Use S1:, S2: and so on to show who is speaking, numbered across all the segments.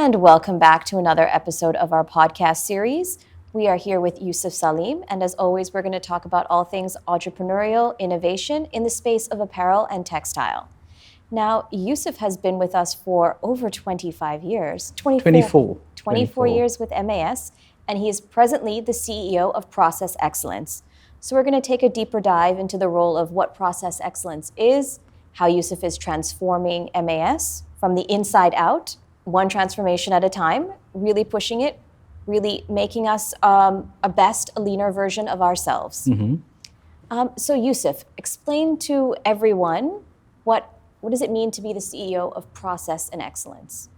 S1: And welcome back to another episode of our podcast series. We are here with Yusuf Saleem, and as always, we're going to talk about all things entrepreneurial innovation in the space of apparel and textile. Now, Yusuf has been with us for over 25 years, 24 years with MAS, and he is presently the CEO of Process Excellence. So we're going to take a deeper dive into the role of what Process Excellence is, how Yusuf is transforming MAS from the inside out, one transformation at a time, really pushing it, really making us a leaner version of ourselves. So Yusuf, explain to everyone what does it mean to be the CEO of Process and Excellence?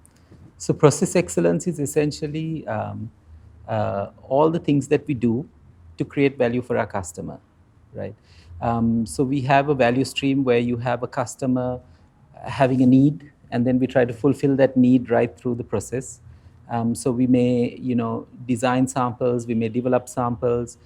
S2: So process excellence is essentially all the things that we do to create value for our customer, right? So we have a value stream where you have a customer having a need, and then we try to fulfill that need right through the process. So we may, design samples, we may develop samples,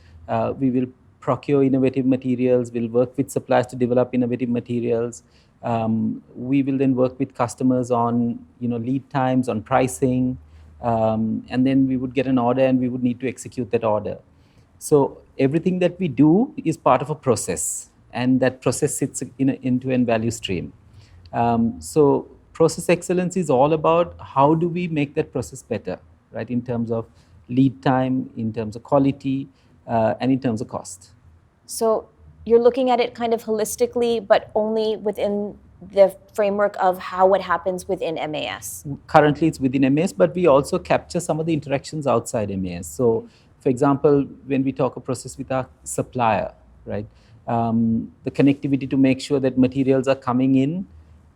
S2: we will procure innovative materials, we'll work with suppliers to develop innovative materials. We will then work with customers on, lead times, on pricing, and then we would get an order and we would need to execute that order. So everything that we do is part of a process, and that process sits in an end-to-end value stream. So process excellence is all about how do we make that process better, right? In terms of lead time, in terms of quality, and in terms of cost.
S1: So you're looking at it kind of holistically, but only within the framework of how it happens within MAS.
S2: Currently, it's within MAS, but we also capture some of the interactions outside MAS. So, for example, when we talk a process with our supplier, right? The connectivity to make sure that materials are coming in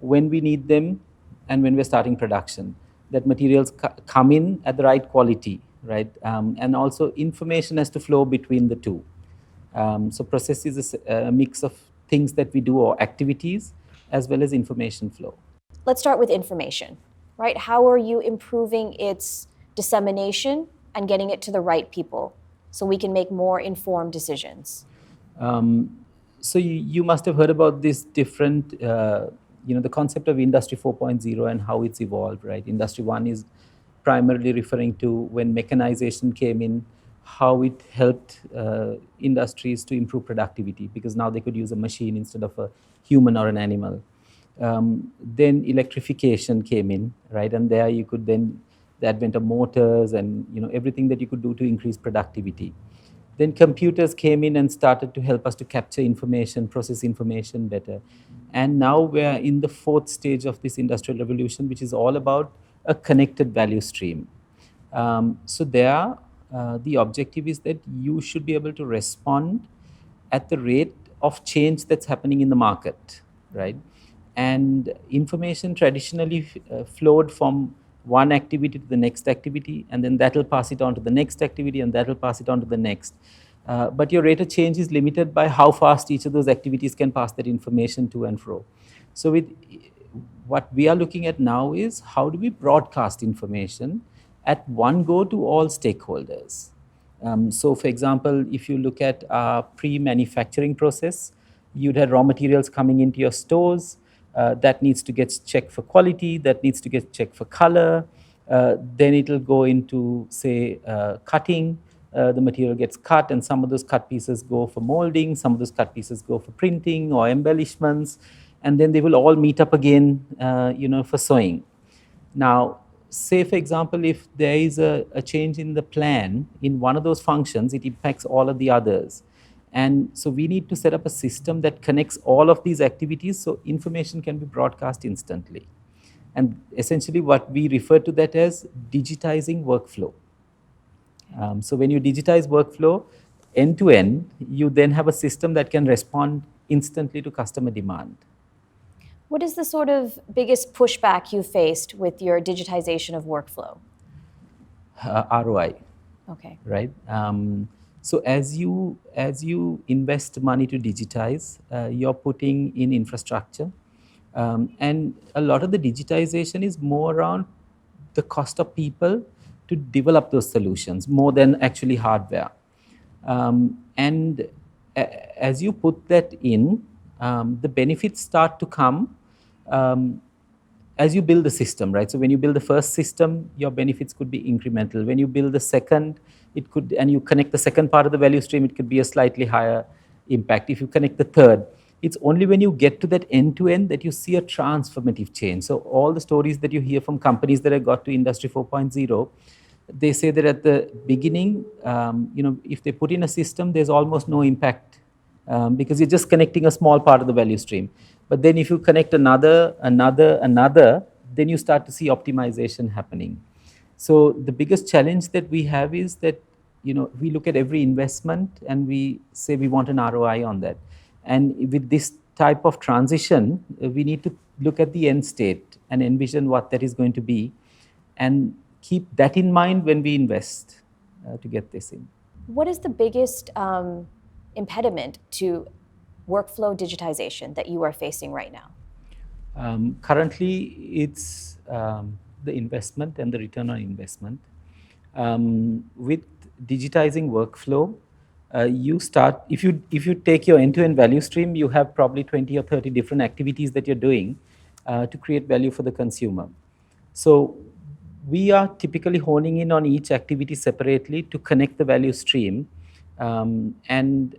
S2: when we need them and when we're starting production, that materials come in at the right quality, right? And also information has to flow between the two. So process is a mix of things that we do or activities as well as information flow.
S1: Let's start with information, right? How are you improving its dissemination and getting it to the right people so we can make more informed decisions?
S2: So you must have heard about this different, the concept of Industry 4.0 and how it's evolved, right? Industry 1 is primarily referring to when mechanization came in, how it helped industries to improve productivity, because now they could use a machine instead of a human or an animal. Then electrification came in, right? And there you could then, the advent of motors and everything that you could do to increase productivity. Then computers came in and started to help us to capture information, process information better. And now we're in the fourth stage of this industrial revolution, which is all about a connected value stream. So there, the objective is that you should be able to respond at the rate of change that's happening in the market, right? And information traditionally flowed from one activity to the next activity, and then that'll pass it on to the next activity, and that'll pass it on to the next. But your rate of change is limited by how fast each of those activities can pass that information to and fro. So with what we are looking at now is how do we broadcast information at one go to all stakeholders. So for example, if you look at our pre-manufacturing process, you'd have raw materials coming into your stores. That needs to get checked for quality, that needs to get checked for color. Then it'll go into, say, cutting. The material gets cut, and some of those cut pieces go for molding, some of those cut pieces go for printing or embellishments, and then they will all meet up again, for sewing. Now, say, for example, if there is a change in the plan in one of those functions, it impacts all of the others. And so we need to set up a system that connects all of these activities so information can be broadcast instantly. And essentially what we refer to that as digitizing workflow. So when you digitize workflow end to end, you then have a system that can respond instantly to customer demand.
S1: What is the sort of biggest pushback you faced with your digitization of workflow?
S2: ROI.
S1: Okay.
S2: Right? So as you invest money to digitize, you're putting in infrastructure. And a lot of the digitization is more around the cost of people to develop those solutions more than actually hardware. And as you put that in, the benefits start to come as you build the system, right? So when you build the first system, your benefits could be incremental. When you build the second, it could, and you connect the second part of the value stream, it could be a slightly higher impact. If you connect the third, it's only when you get to that end to end that you see a transformative change. So all the stories that you hear from companies that have got to Industry 4.0, they say that at the beginning, if they put in a system, there's almost no impact because you're just connecting a small part of the value stream. But then if you connect another, then you start to see optimization happening. So the biggest challenge that we have is that we look at every investment and we say we want an ROI on that. And with this type of transition, we need to look at the end state and envision what that is going to be, and keep that in mind when we invest to get this in.
S1: What is the biggest impediment to workflow digitization that you are facing right now?
S2: Currently, it's the investment and the return on investment. With digitizing workflow, you start, if you take your end-to-end value stream, you have probably 20 or 30 different activities that you're doing to create value for the consumer. So we are typically honing in on each activity separately to connect the value stream. And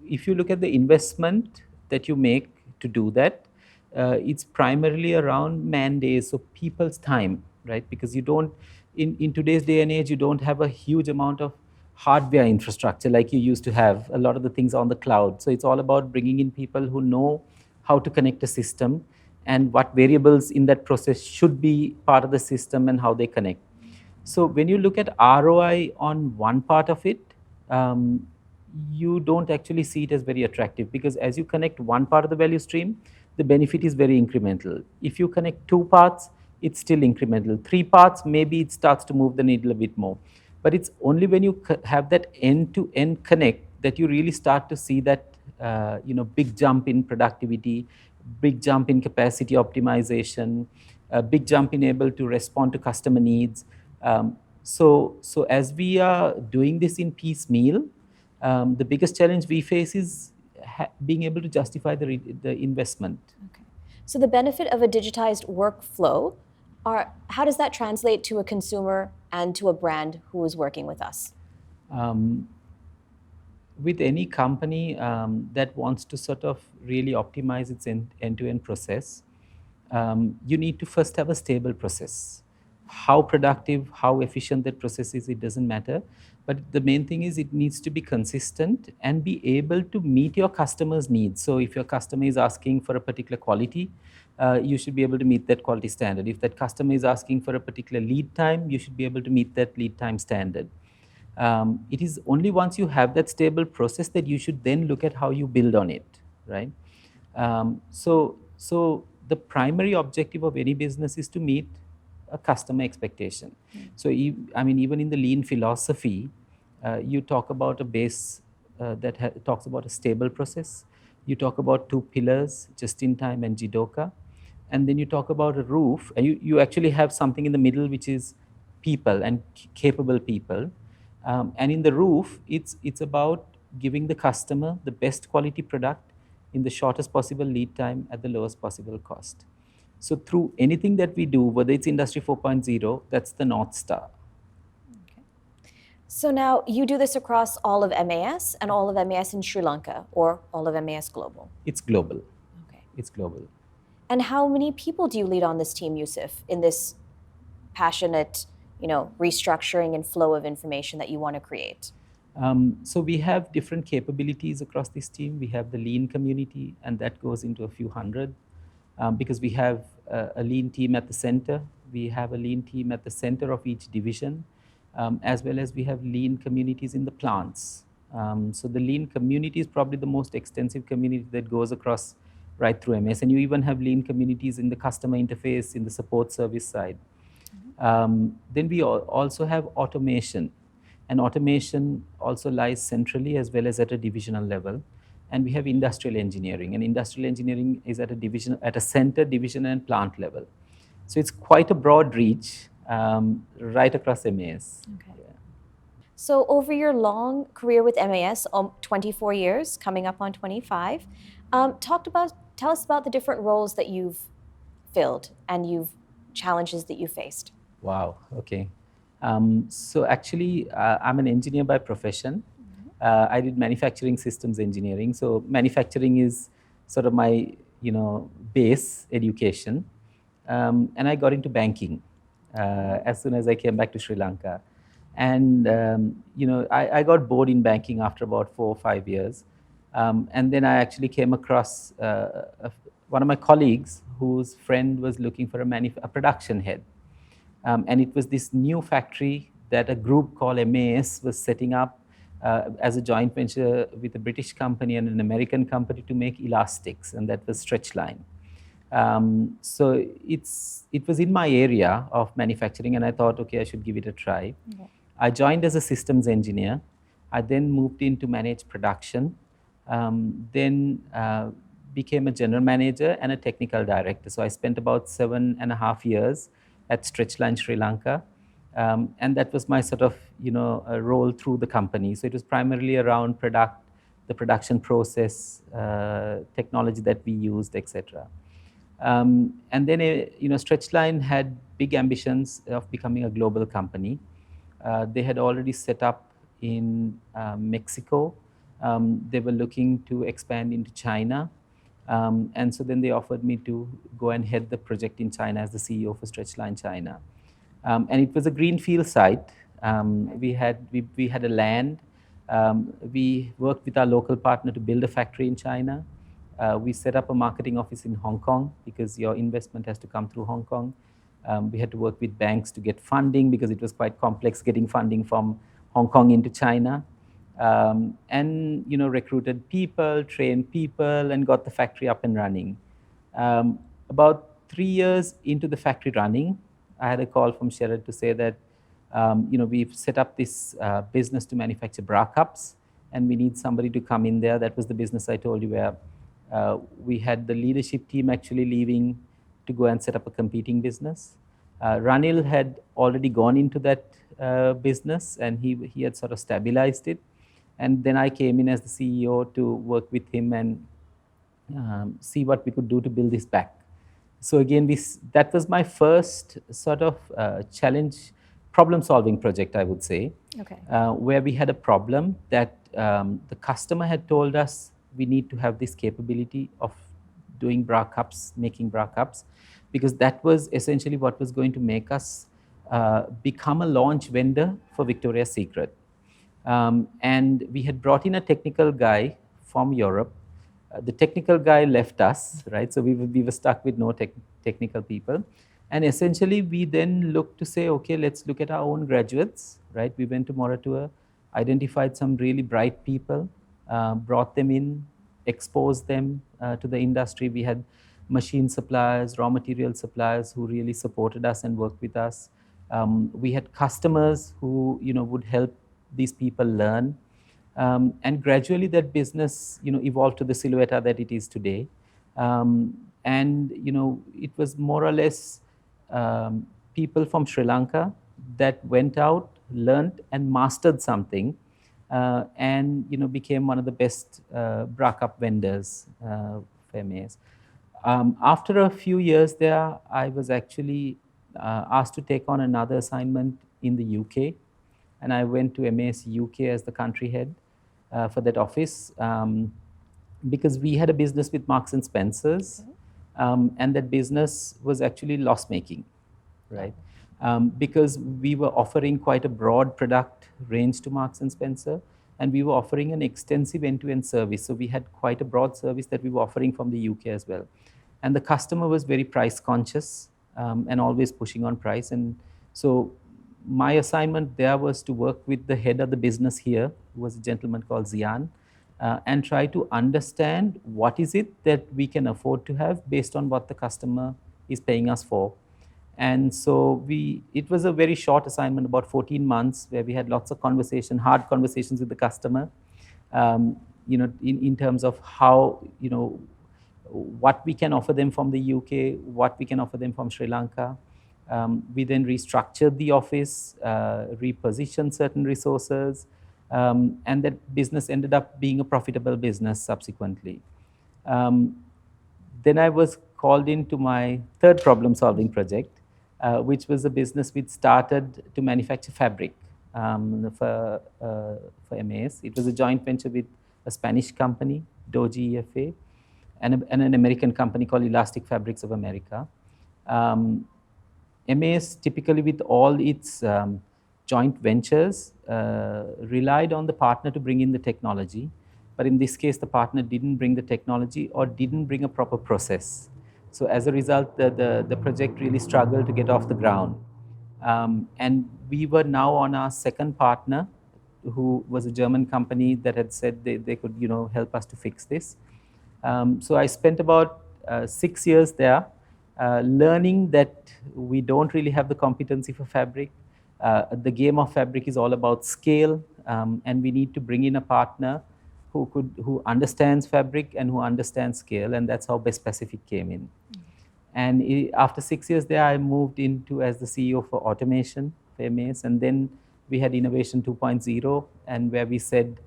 S2: if you look at the investment that you make to do that, it's primarily around man days, so people's time, right? Because you don't, in today's day and age, you don't have a huge amount of hardware infrastructure like you used to have. A lot of the things are on the cloud. So it's all about bringing in people who know how to connect a system and what variables in that process should be part of the system and how they connect. So when you look at ROI on one part of it, um, you don't actually see it as very attractive, because as you connect one part of the value stream, the benefit is very incremental. If you connect two parts, it's still incremental. Three parts, maybe it starts to move the needle a bit more. But it's only when you have that end-to-end connect that you really start to see that big jump in productivity, big jump in capacity optimization, a big jump in able to respond to customer needs. So as we are doing this in piecemeal, the biggest challenge we face is being able to justify the investment.
S1: Okay. So the benefit of a digitized workflow how does that translate to a consumer and to a brand who is working with us?
S2: With any company that wants to sort of really optimize its end-to-end process, you need to first have a stable process. How productive, how efficient that process is, it doesn't matter. But the main thing is it needs to be consistent and be able to meet your customer's needs. So if your customer is asking for a particular quality, you should be able to meet that quality standard. If that customer is asking for a particular lead time, you should be able to meet that lead time standard. It is only once you have that stable process that you should then look at how you build on it, right? So the primary objective of any business is to meet a customer expectation. So even in the lean philosophy, you talk about a base that talks about a stable process. You talk about two pillars, just in time and Jidoka, and then you talk about a roof, and you actually have something in the middle, which is people and capable people. And in the roof, it's about giving the customer the best quality product in the shortest possible lead time at the lowest possible cost. So through anything that we do, whether it's Industry 4.0, that's the North Star.
S1: Okay. So now you do this across all of MAS and all of MAS in Sri Lanka, or all of MAS global?
S2: It's global.
S1: Okay.
S2: It's global.
S1: And how many people do you lead on this team, Yusuf, in this passionate, restructuring and flow of information that you want to create?
S2: So we have different capabilities across this team. We have the lean community, and that goes into a few hundred, because we have a lean team at the center. We have a lean team at the center of each division, as well as we have lean communities in the plants. So the lean community is probably the most extensive community that goes across right through MS. And you even have lean communities in the customer interface, in the support service side. Then we also have automation. And automation also lies centrally as well as at a divisional level. And we have industrial engineering. And industrial engineering is at a center, division, and plant level. So it's quite a broad reach right across MAS.
S1: Okay. Yeah. So over your long career with MAS, 24 years, coming up on 25, tell us about the different roles that you've filled and challenges that you faced?
S2: Wow. Okay. So actually, I'm an engineer by profession. I did manufacturing systems engineering. So manufacturing is sort of my, base education. And I got into banking as soon as I came back to Sri Lanka. And I got bored in banking after about 4 or 5 years. And then I actually came across one of my colleagues whose friend was looking for a production head. And it was this new factory that a group called MAS was setting up as a joint venture with a British company and an American company to make elastics, and that was stretch line. So it was in my area of manufacturing, and I thought, okay, I should give it a try.
S1: Okay.
S2: I joined as a systems engineer. I then moved in to manage production, then became a general manager and a technical director. So I spent about 7.5 years at Stretchline Sri Lanka. And that was my sort of, role through the company. So it was primarily around the production process, technology that we used, etc. And then, Stretchline had big ambitions of becoming a global company. They had already set up in Mexico. They were looking to expand into China. And so then they offered me to go and head the project in China as the CEO for Stretchline China. And it was a greenfield site. We had a land. We worked with our local partner to build a factory in China. We set up a marketing office in Hong Kong because your investment has to come through Hong Kong. We had to work with banks to get funding because it was quite complex getting funding from Hong Kong into China. And recruited people, trained people, and got the factory up and running. About 3 years into the factory running, I had a call from Sherrod to say that we've set up this business to manufacture bra cups, and we need somebody to come in there. That was the business I told you where we had the leadership team actually leaving to go and set up a competing business. Ranil had already gone into that business, and he had sort of stabilized it. And then I came in as the CEO to work with him and see what we could do to build this back. So again, that was my first sort of challenge, problem-solving project, I would say,
S1: Okay.
S2: where we had a problem that the customer had told us we need to have this capability of doing bra cups, making bra cups, because that was essentially what was going to make us become a launch vendor for Victoria's Secret. And we had brought in a technical guy from Europe. The technical guy left us, right? So we were stuck with no technical people. And essentially, we then looked to say, okay, let's look at our own graduates, right? We went to Moratuwa, identified some really bright people, brought them in, exposed them to the industry. We had machine suppliers, raw material suppliers who really supported us and worked with us. We had customers who would help these people learn. And gradually that business evolved to the silhouette that it is today. And it was more or less people from Sri Lanka that went out, learned, and mastered something, and became one of the best bra cup vendors for MAs. After a few years there, I was actually asked to take on another assignment in the UK, and I went to MAS UK as the country head for that office because we had a business with Marks and Spencers, and that business was actually loss making, right? Because we were offering quite a broad product range to Marks and Spencer, and we were offering an extensive end-to-end service. So we had quite a broad service that we were offering from the UK as well. And the customer was very price conscious and always pushing on price. And so my assignment there was to work with the head of the business here, who was a gentleman called Zian, and try to understand what is it that we can afford to have based on what the customer is paying us for. And so it was a very short assignment, about 14 months, where we had lots of hard conversations with the customer, in terms of how, what we can offer them from the UK, what we can offer them from Sri Lanka. We then restructured the office, repositioned certain resources, and that business ended up being a profitable business subsequently. Then I was called into my third problem solving project, which was a business which started to manufacture fabric for MAS. It was a joint venture with a Spanish company, Doji EFA, and an American company called Elastic Fabrics of America. Um, MAS typically with all its joint ventures relied on the partner to bring in the technology. But in this case, the partner didn't bring the technology or didn't bring a proper process. So as a result, the project really struggled to get off the ground. And we were now on our second partner, who was a German company that had said they could, help us to fix this. So I spent about 6 years there, learning that we don't really have the competency for fabric. The game of fabric is all about scale, and we need to bring in a partner who understands fabric and who understands scale, and that's how Best Pacific came in. And after 6 years there, I moved into as the CEO for automation for MAS, and then we had Innovation 2.0, and where we said,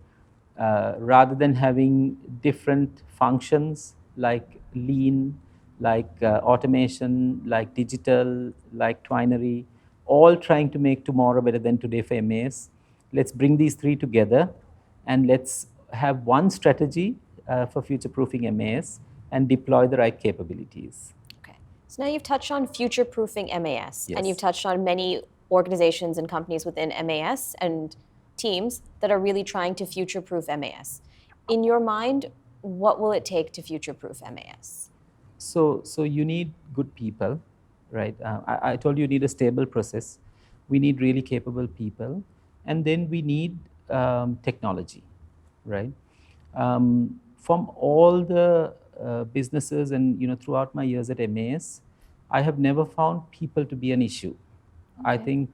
S2: rather than having different functions like lean, like automation, like digital, like twinery, all trying to make tomorrow better than today for MAS, let's bring these three together and let's have one strategy for future-proofing MAS and deploy the right capabilities.
S1: Okay. So now you've touched on future-proofing MAS, and
S2: Yes.
S1: you've touched on many organizations and companies within MAS and teams that are really trying to future-proof MAS. In your mind, what will it take to future-proof MAS?
S2: So you need good people, right? I told you you need a stable process. We need really capable people, and then we need technology, right? From all the businesses and throughout my years at MAS, I have never found people to be an issue. I think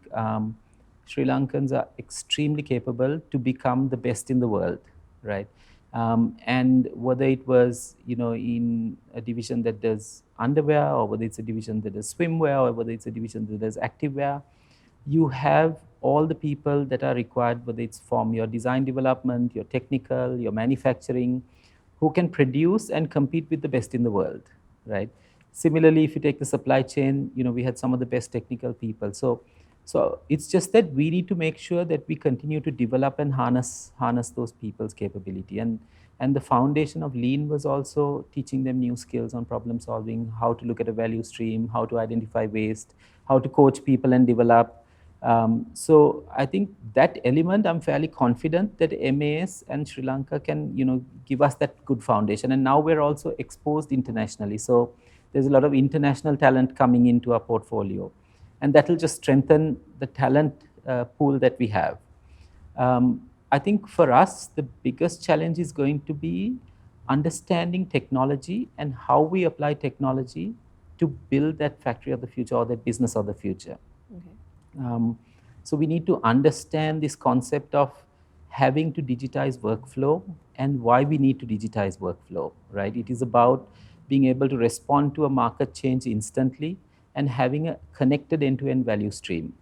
S2: Sri Lankans are extremely capable to become the best in the world, right? And whether it was, in a division that does underwear, or whether it's a division that does swimwear, or whether it's a division that does activewear, you have all the people that are required, whether it's from your design development, your technical, your manufacturing, who can produce and compete with the best in the world, right? Similarly, if you take the supply chain, we had some of the best technical people. So it's just that we need to make sure that we continue to develop and harness those people's capability. And the foundation of Lean was also teaching them new skills on problem solving, how to look at a value stream, how to identify waste, how to coach people and develop. So I think that element, I'm fairly confident that MAS and Sri Lanka can, give us that good foundation. And now we're also exposed internationally. So there's a lot of international talent coming into our portfolio, and that will just strengthen the talent pool that we have. I think for us, the biggest challenge is going to be understanding technology and how we apply technology to build that factory of the future or that business of the future. Okay. So we need to understand this concept of having to digitize workflow and why we need to digitize workflow, right? It is about being able to respond to a market change instantly and having a connected end-to-end value stream.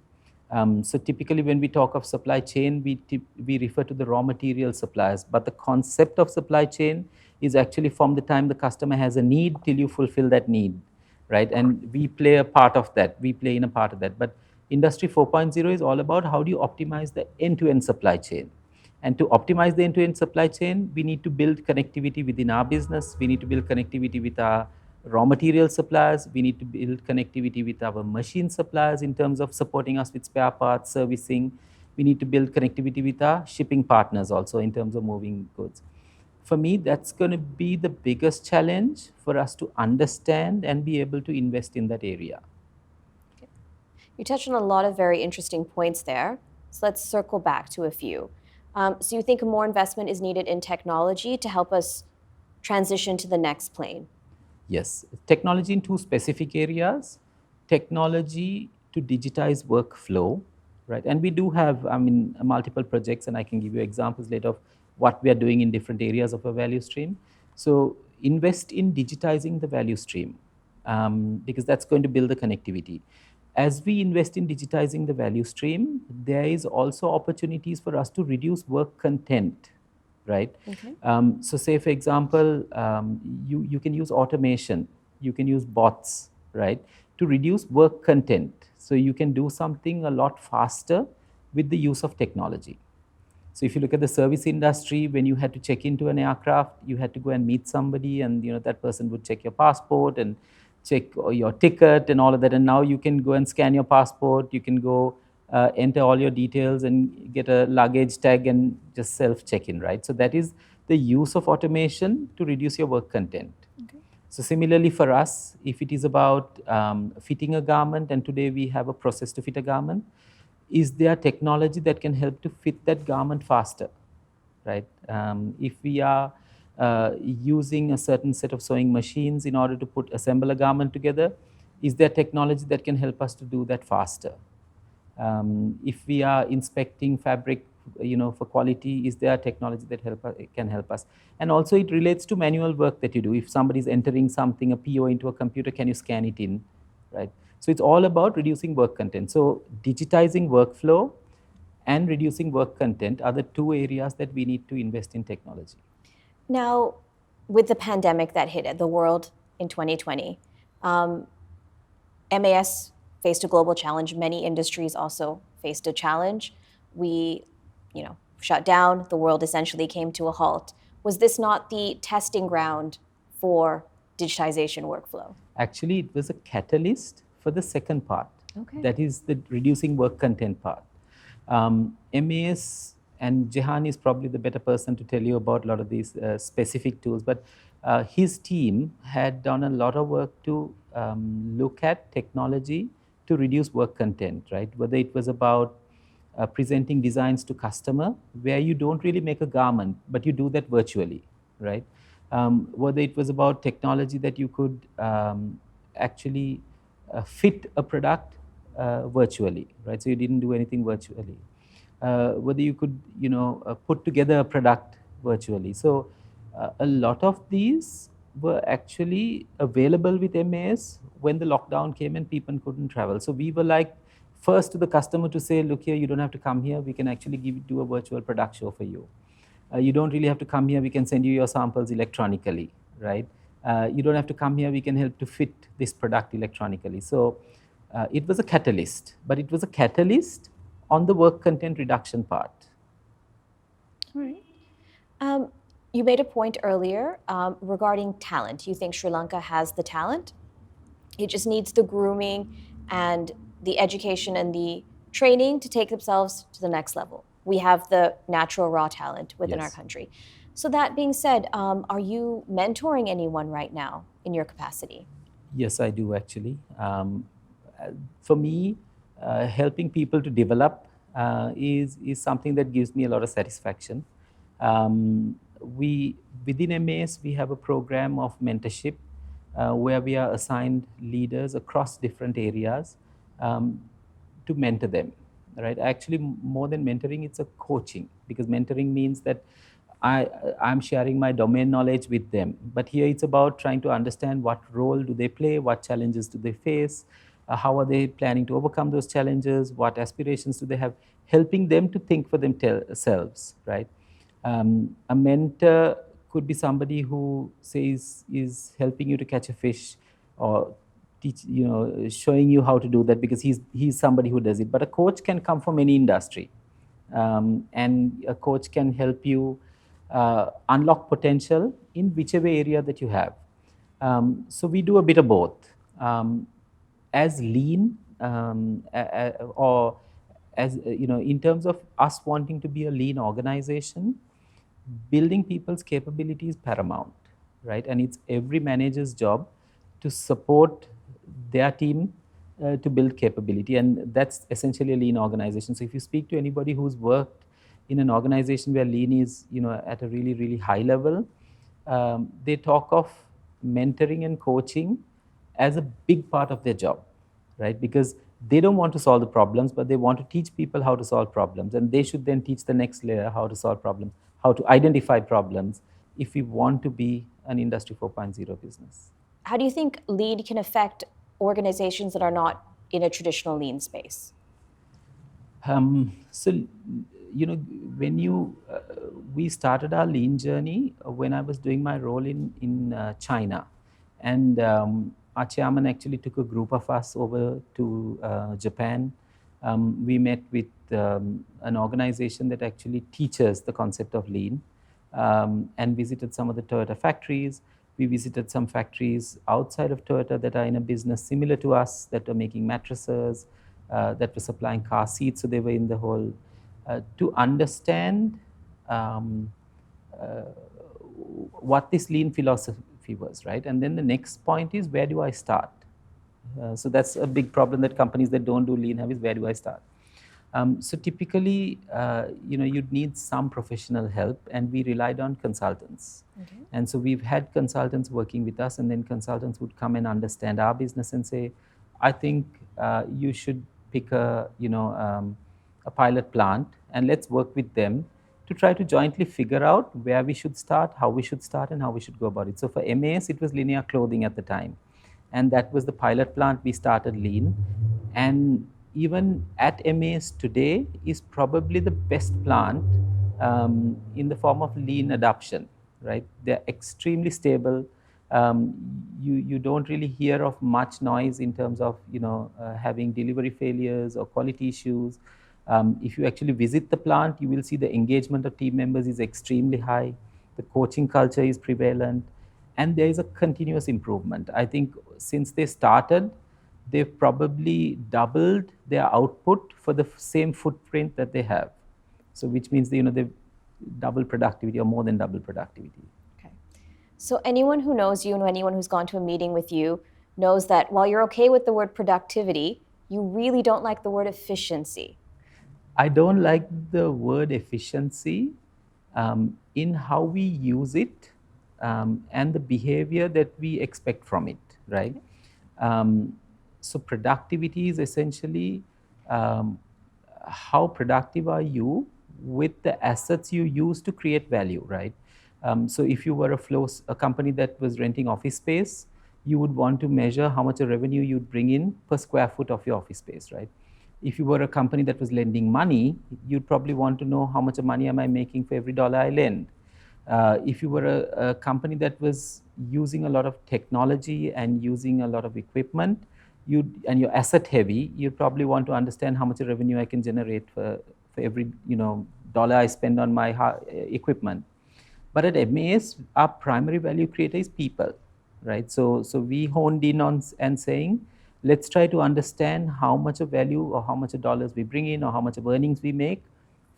S2: So typically when we talk of supply chain, we refer to the raw material suppliers, but the concept of supply chain is actually from the time the customer has a need till you fulfill that need, right? And we play a part of that. We play in a part of that. But Industry 4.0 is all about how do you optimize the end-to-end supply chain. And to optimize the end-to-end supply chain, we need to build connectivity within our business. We need to build connectivity with our raw material suppliers. We need to build connectivity with our machine suppliers in terms of supporting us with spare parts, servicing. We need to build connectivity with our shipping partners also in terms of moving goods. For me, that's going to be the biggest challenge for us to understand and be able to invest in that area.
S1: Okay. You touched on a lot of very interesting points there. So let's circle back to a few. So you think more investment is needed in technology to help us transition to the next plane?
S2: Yes, technology in two specific areas. Technology to digitize workflow, right? And we do have, multiple projects, and I can give you examples later of what we are doing in different areas of a value stream. So invest in digitizing the value stream, because that's going to build the connectivity. As we invest in digitizing the value stream, there is also opportunities for us to reduce work content, right?
S1: Okay.
S2: So say, for example, you can use automation, you can use bots, right, to reduce work content. So you can do something a lot faster with the use of technology. So if you look at the service industry, when you had to check into an aircraft, you had to go and meet somebody, and that person would check your passport and check your ticket and all of that. And now you can go and scan your passport. You can go enter all your details and get a luggage tag and just self check in, right? So that is the use of automation to reduce your work content.
S1: Okay.
S2: So similarly for us, if it is about fitting a garment, and today we have a process to fit a garment, is there technology that can help to fit that garment faster, right? If we are using a certain set of sewing machines in order to assemble a garment together, is there technology that can help us to do that faster? If we are inspecting fabric, for quality, is there technology that can help us? And also it relates to manual work that you do. If somebody is entering something, a PO, into a computer, can you scan it in, right? So it's all about reducing work content. So digitizing workflow and reducing work content are the two areas that we need to invest in technology.
S1: Now, with the pandemic that hit the world in 2020, MAS faced a global challenge. Many industries also faced a challenge. We, shut down. The world essentially came to a halt. Was this not the testing ground for digitization workflow?
S2: Actually, it was a catalyst for the second part.
S1: Okay.
S2: That is the reducing work content part. MAS, and Jehan is probably the better person to tell you about a lot of these specific tools, but his team had done a lot of work to look at technology to reduce work content, right? Whether it was about presenting designs to customer where you don't really make a garment, but you do that virtually, right? Whether it was about technology that you could actually fit a product virtually, right? So you didn't do anything virtually. Whether you could, put together a product virtually. So a lot of these were actually available with MAS when the lockdown came and people couldn't travel. So we were like first to the customer to say, look here, you don't have to come here. We can actually do a virtual product show for you. You don't really have to come here. We can send you your samples electronically, right? You don't have to come here. We can help to fit this product electronically. So it was a catalyst, but it was a catalyst on the work content reduction part.
S1: All right. You made a point earlier regarding talent. You think Sri Lanka has the talent. It just needs the grooming and the education and the training to take themselves to the next level. We have the natural raw talent within our
S2: Yes.
S1: country. So that being said, are you mentoring anyone right now in your capacity?
S2: Yes, I do actually. For me, helping people to develop is something that gives me a lot of satisfaction. We within MAS we have a program of mentorship where we are assigned leaders across different areas um, to mentor them. Right? Actually, more than mentoring, it's a coaching, because mentoring means that I'm sharing my domain knowledge with them. But here it's about trying to understand what role do they play, what challenges do they face, how are they planning to overcome those challenges, what aspirations do they have, helping them to think for themselves, right? A mentor could be somebody who says is helping you to catch a fish, or teach, showing you how to do that because he's somebody who does it. But a coach can come from any industry, and a coach can help you unlock potential in whichever area that you have. So we do a bit of both. As lean, or as in terms of us wanting to be a lean organization, building people's capability is paramount, right? And it's every manager's job to support their team to build capability, and that's essentially a lean organization. So if you speak to anybody who's worked in an organization where lean is, at a really, really high level, they talk of mentoring and coaching as a big part of their job, right? Because they don't want to solve the problems, but they want to teach people how to solve problems. And they should then teach the next layer how to solve problems, how to identify problems if we want to be an Industry 4.0 business.
S1: How do you think lean can affect organizations that are not in a traditional lean space?
S2: So when we started our lean journey when I was doing my role in China, and our chairman actually took a group of us over to Japan. We met with an organization that actually teaches the concept of lean, and visited some of the Toyota factories. We visited some factories outside of Toyota that are in a business similar to us, that are making mattresses, that were supplying car seats. So they were in the whole, to understand um, uh, what this lean philosophy was, right? And then the next point is, where do I start? So that's a big problem that companies that don't do lean have, is where do I start? So typically, you'd need some professional help, and we relied on consultants.
S1: Okay.
S2: And so we've had consultants working with us, and then consultants would come and understand our business and say, I think you should pick a pilot plant, and let's work with them to try to jointly figure out where we should start, how we should start, and how we should go about it. So for MAS, it was linear clothing at the time, and that was the pilot plant. We started lean, and even at MAS today is probably the best plant in the form of lean adoption, right? They're extremely stable. You don't really hear of much noise in terms of having delivery failures or quality issues. If you actually visit the plant, you will see the engagement of team members is extremely high. The coaching culture is prevalent, and there is a continuous improvement. I think since they started, they've probably doubled their output for the same footprint that they have. So which means they've double productivity or more than double productivity.
S1: Okay. So anyone who knows you and anyone who's gone to a meeting with you knows that while you're okay with the word productivity, you really don't like the word efficiency.
S2: I don't like the word efficiency in how we use it, and the behavior that we expect from it, right?
S1: Okay.
S2: So productivity is essentially how productive are you with the assets you use to create value, right? So if you were a company that was renting office space, you would want to measure how much a revenue you'd bring in per square foot of your office space, right? If you were a company that was lending money, you'd probably want to know how much money am I making for every dollar I lend. If you were a company that was using a lot of technology and using a lot of equipment, and you're asset heavy, you probably want to understand how much revenue I can generate for every dollar I spend on my equipment. But at MAS, our primary value creator is people, right? So we honed in on and saying, let's try to understand how much of value or how much of dollars we bring in or how much of earnings we make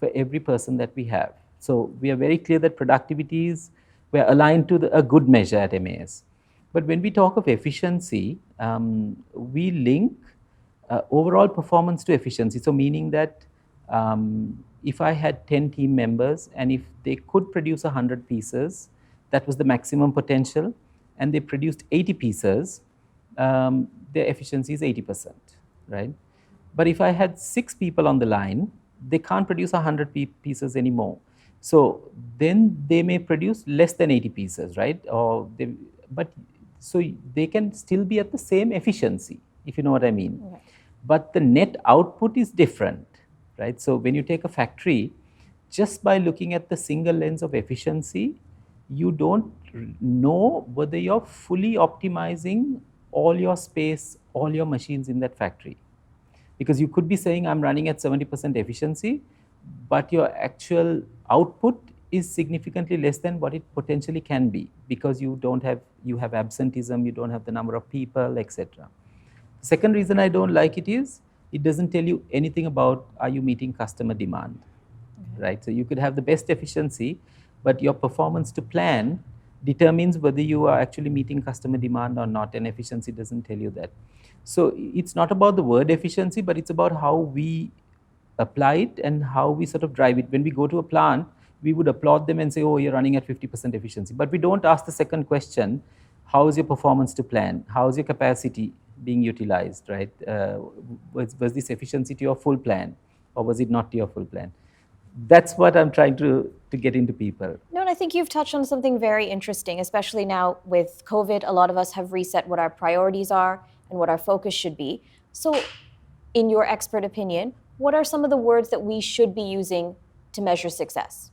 S2: for every person that we have. So we are very clear that productivities were aligned to a good measure at MAS. But when we talk of efficiency, we link overall performance to efficiency. So meaning that if I had 10 team members and if they could produce 100 pieces, that was the maximum potential, and they produced 80 pieces, their efficiency is 80%, right? But if I had 6 people on the line, they can't produce 100 pieces anymore. So then they may produce less than 80 pieces, right? So they can still be at the same efficiency, if you know what I mean.
S1: Okay.
S2: But the net output is different, right? So when you take a factory, just by looking at the single lens of efficiency, you don't know whether you're fully optimizing all your space, all your machines in that factory. Because you could be saying, I'm running at 70% efficiency, but your actual output is significantly less than what it potentially can be, because you have absenteeism, you don't have the number of people, etc. The second reason I don't like it is, it doesn't tell you anything about, are you meeting customer demand, right? So you could have the best efficiency, but your performance to plan determines whether you are actually meeting customer demand or not, and efficiency doesn't tell you that. So it's not about the word efficiency, but it's about how we apply it and how we sort of drive it. When we go to a plant, we would applaud them and say, oh, you're running at 50% efficiency. But we don't ask the second question, how is your performance to plan? How is your capacity being utilized, right? Was this efficiency to your full plan, or was it not to your full plan? That's what I'm trying to get into people.
S1: No, and I think you've touched on something very interesting, especially now with COVID. A lot of us have reset what our priorities are and what our focus should be. So, in your expert opinion, what are some of the words that we should be using to measure success?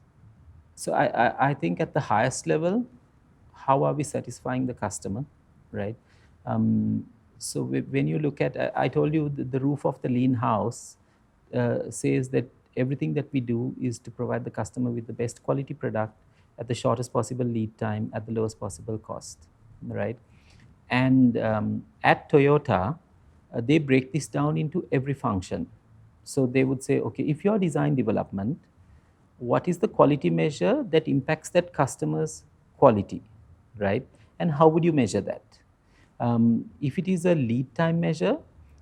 S2: So I think at the highest level, how are we satisfying the customer, right? Um, so when you look at, I told you the roof of the lean house says that everything that we do is to provide the customer with the best quality product at the shortest possible lead time at the lowest possible cost, right? And at Toyota, they break this down into every function. So they would say, okay, if you're design development, what is the quality measure that impacts that customer's quality, right? And how would you measure that? If it is a lead time measure,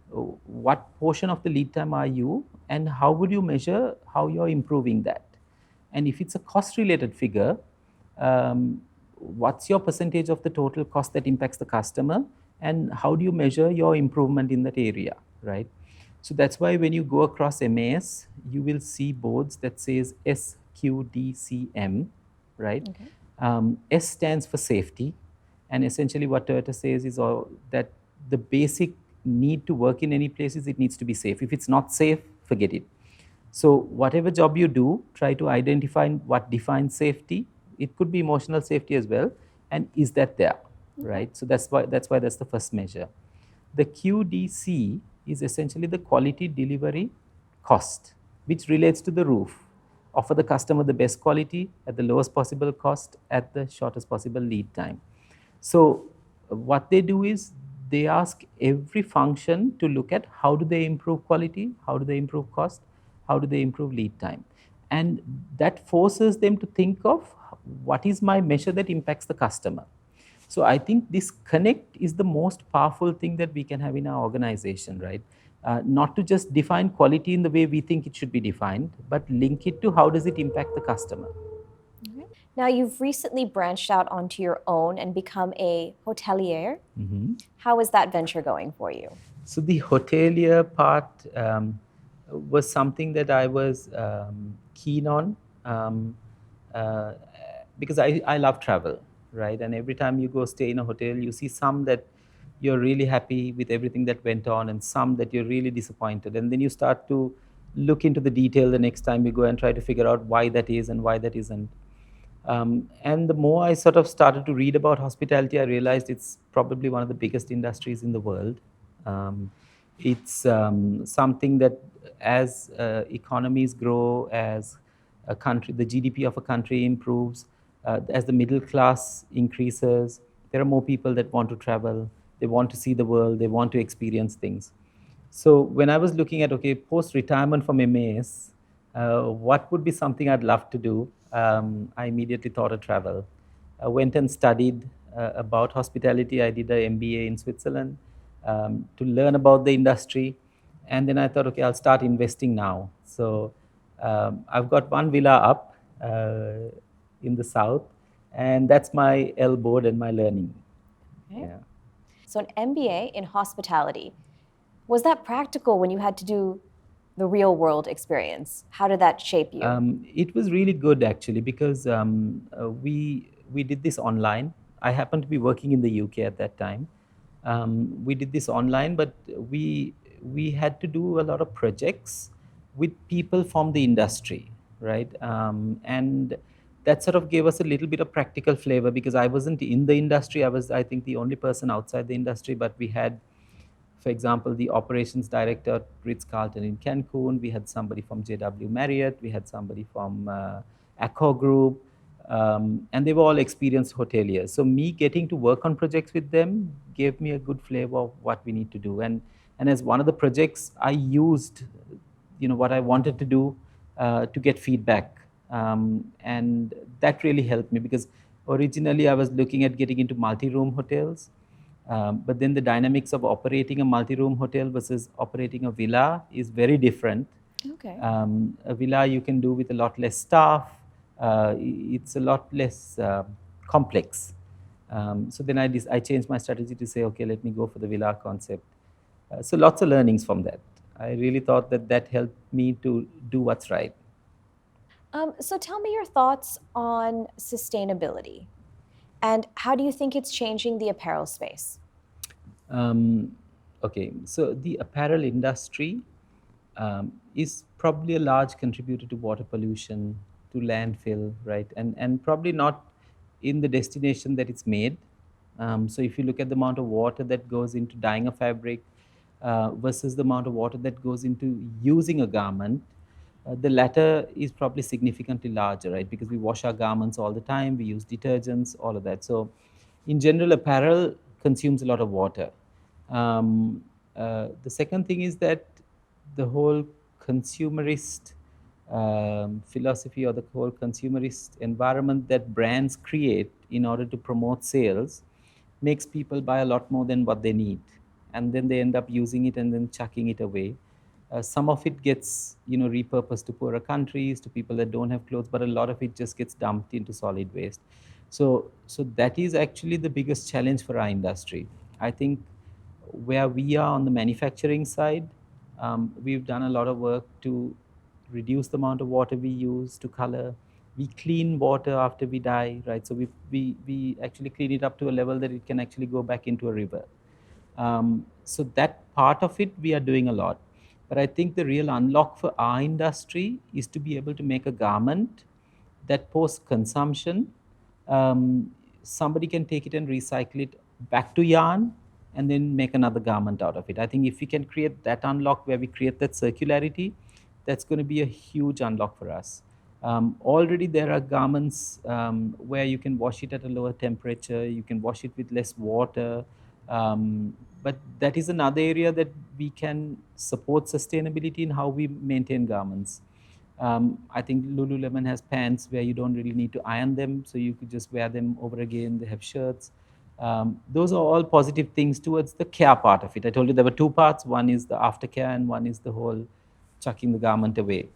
S2: what portion of the lead time are you, and how would you measure how you're improving that? And if it's a cost related figure, what's your percentage of the total cost that impacts the customer, and how do you measure your improvement in that area, right? So that's why when you go across MAS, you will see boards that says SQDCM, right?
S1: Okay.
S2: S stands for safety, and essentially what Toyota says is all that the basic need to work in any place is it needs to be safe. If it's not safe, forget it. So whatever job you do, try to identify what defines safety. It could be emotional safety as well, and is that there,
S1: Okay.
S2: right? So that's why that's the first measure. The QDC is essentially the quality delivery cost, which relates to the roof. Offer the customer the best quality at the lowest possible cost at the shortest possible lead time. So what they do is they ask every function to look at how do they improve quality, how do they improve cost, how do they improve lead time. And that forces them to think of what is my measure that impacts the customer. So I think this connect is the most powerful thing that we can have in our organization, right? Not to just define quality in the way we think it should be defined, but link it to how does it impact the customer.
S1: Okay. Now, you've recently branched out onto your own and become a hotelier. How is that venture going for you?
S2: So the hotelier part was something that I was keen on uh, because I love travel, right? And every time you go stay in a hotel, you see some that you're really happy with everything that went on, and some that you're really disappointed. And then you start to look into the detail the next time you go and try to figure out why that is and why that isn't. And the more I sort of started to read about hospitality, I realized it's probably one of the biggest industries in the world. It's something that, as economies grow, as a country, the GDP of a country improves, as the middle class increases, there are more people that want to travel. They want to see the world. They want to experience things. So when I was looking at, okay, post retirement from MAS, what would be something I'd love to do? I immediately thought of travel. I went and studied about hospitality. I did an MBA in Switzerland to learn about the industry. And then I thought, okay, I'll start investing now. So I've got one villa up in the south, and that's my L board and my learning.
S1: Okay.
S2: Yeah.
S1: So, an MBA in hospitality. Was that practical when you had to do the real world experience? How did that shape you?
S2: It was really good actually because we did this online. I happened to be working in the UK at that time. We did this online, but we had to do a lot of projects with people from the industry, right? And that sort of gave us a little bit of practical flavor because I wasn't in the industry. I was, I think, the only person outside the industry, but we had, for example, the operations director at Ritz-Carlton in Cancun. We had somebody from JW Marriott. We had somebody from Accor Group. And they were all experienced hoteliers. So me getting to work on projects with them gave me a good flavor of what we need to do. And as one of the projects, I used, what I wanted to do to get feedback. And that really helped me because originally I was looking at getting into multi-room hotels. But then the dynamics of operating a multi-room hotel versus operating a villa is very different.
S1: Okay.
S2: A villa you can do with a lot less staff. It's a lot less complex. So then I changed my strategy to say, okay, let me go for the villa concept. So lots of learnings from that. I really thought that that helped me to do what's right.
S1: So, tell me your thoughts on sustainability and how do you think it's changing the apparel space?
S2: Um, okay, so the apparel industry is probably a large contributor to water pollution, to landfill, right? And probably not in the destination that it's made. So if you look at the amount of water that goes into dyeing a fabric versus the amount of water that goes into using a garment, the latter is probably significantly larger, right? Because we wash our garments all the time, we use detergents, all of that. So, in general, apparel consumes a lot of water. The second thing is that the whole consumerist philosophy or the whole consumerist environment that brands create in order to promote sales makes people buy a lot more than what they need, and then they end up using it and then chucking it away. Some of it gets repurposed to poorer countries, to people that don't have clothes, but a lot of it just gets dumped into solid waste. So that is actually the biggest challenge for our industry. I think where we are on the manufacturing side, we've done a lot of work to reduce the amount of water we use to color. We clean water after we dye, right? So we actually clean it up to a level that it can actually go back into a river. So that part of it we are doing a lot. But I think the real unlock for our industry is to be able to make a garment that post consumption, um, somebody can take it and recycle it back to yarn and then make another garment out of it. I think if we can create that unlock where we create that circularity, that's going to be a huge unlock for us. Already there are garments where you can wash it at a lower temperature, you can wash it with less water. But that is another area that we can support sustainability in how we maintain garments. I think Lululemon has pants where you don't really need to iron them, so you could just wear them over again. They have shirts. Those are all positive things towards the care part of it. I told you there were two parts. One is the aftercare, and one is the whole chucking the garment away.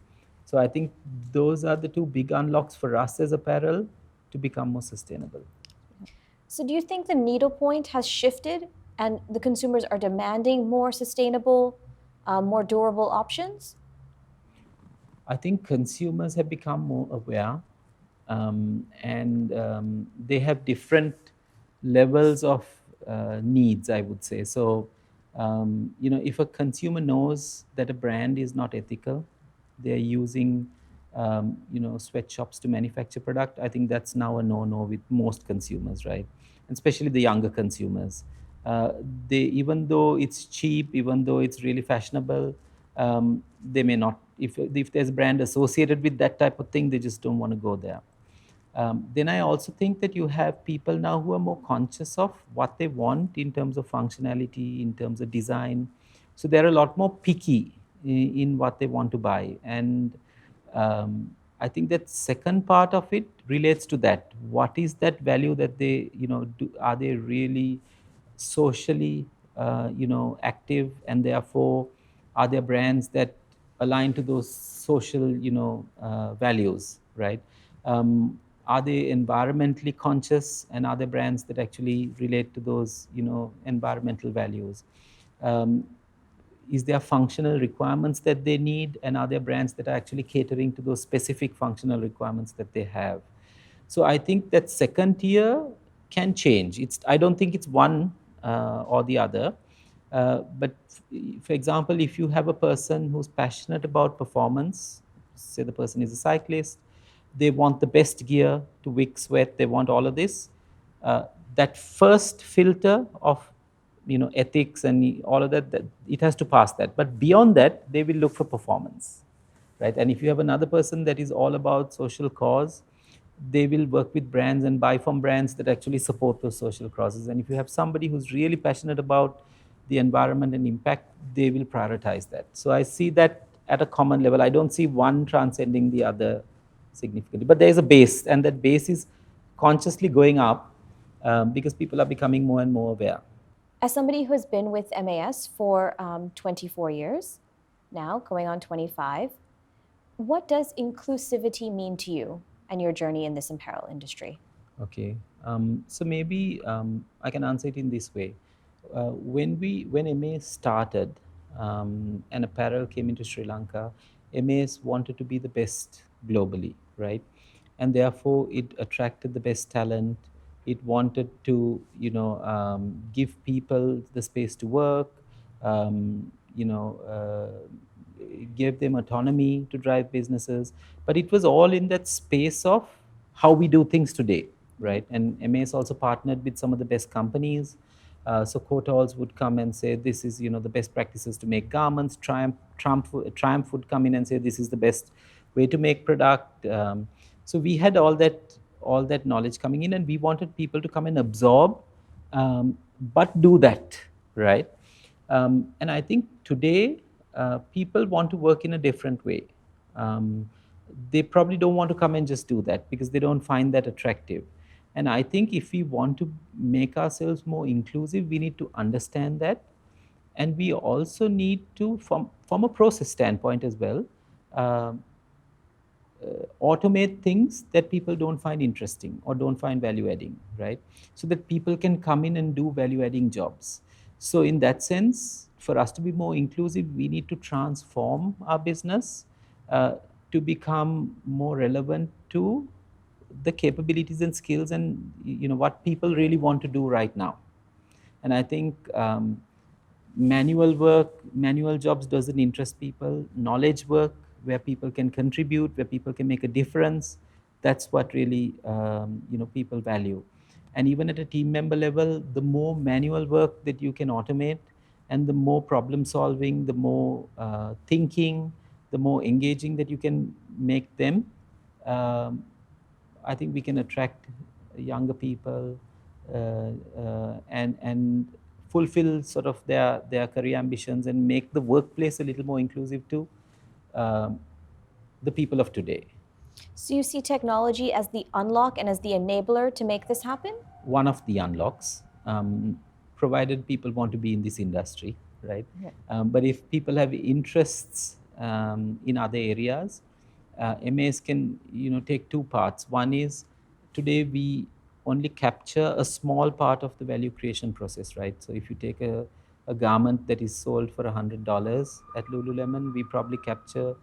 S2: So I think those are the two big unlocks for us as apparel to become more sustainable.
S1: So, do you think the needlepoint has shifted and the consumers are demanding more sustainable, more durable options?
S2: I think consumers have become more aware, and they have different levels of needs, I would say. So, if a consumer knows that a brand is not ethical, they're using, sweatshops to manufacture product, I think that's now a no-no with most consumers, right? And especially the younger consumers. Uh, they, even though it's cheap, even though it's really fashionable, they may not. If there's a brand associated with that type of thing, they just don't want to go there. Then I also think that you have people now who are more conscious of what they want in terms of functionality, in terms of design. So they're a lot more picky in what they want to buy. And I think that second part of it relates to that. What is that value that they, do? Are they really socially, active, and therefore are there brands that align to those social, values, right? Are they environmentally conscious, and are there brands that actually relate to those, environmental values? Um, is there functional requirements that they need, and are there brands that are actually catering to those specific functional requirements that they have? So I think that second tier can change. I don't think it's one or the other. But for example, if you have a person who's passionate about performance, say the person is a cyclist, they want the best gear to wick sweat, they want all of this. Uh, that first filter of ethics and all of that, it has to pass that. But beyond that, they will look for performance, right? And if you have another person that is all about social cause, they will work with brands and buy from brands that actually support those social causes. And if you have somebody who's really passionate about the environment and impact, they will prioritize that. So I see that at a common level. I don't see one transcending the other significantly, but there is a base, and that base is consciously going up because people are becoming more and more aware.
S1: As somebody who has been with MAS for 24 years now, going on 25, what does inclusivity mean to you and your journey in this apparel industry?
S2: Okay. So maybe I can answer it in this way. When MAS started, and apparel came into Sri Lanka, MAS wanted to be the best globally, right? And therefore, it attracted the best talent. It wanted to, give people the space to work. gave them autonomy to drive businesses, but it was all in that space of how we do things today, right? And MAS also partnered with some of the best companies. So Cotalls would come and say, this is, the best practices to make garments. Triumph would come in and say, this is the best way to make product. So we had all that knowledge coming in, and we wanted people to come and absorb, but do that, right? And I think today people want to work in a different way. Um, they probably don't want to come and just do that because they don't find that attractive. And I think if we want to make ourselves more inclusive, we need to understand that. And we also need to, from a process standpoint as well, um, automate things that people don't find interesting or don't find value adding, right? So that people can come in and do value adding jobs. So, in that sense, for us to be more inclusive, we need to transform our business uh, to become more relevant to the capabilities and skills and what people really want to do right now. And I think manual jobs doesn't interest people. Knowledge work, where people can contribute, where people can make a difference, that's what really people value. And even at a team member level, the more manual work that you can automate, and the more problem solving, the more thinking, the more engaging that you can make them, um, I think we can attract younger people, and fulfill sort of their career ambitions and make the workplace a little more inclusive to um, the people of today.
S1: So you see technology as the unlock and as the enabler to make this happen?
S2: One of the unlocks, provided people want to be in this industry, right?
S1: Yeah.
S2: But if people have interests in other areas, MAs can take two parts. One is, today we only capture a small part of the value creation process, right? So if you take a garment that is sold for $100 at Lululemon, we probably capture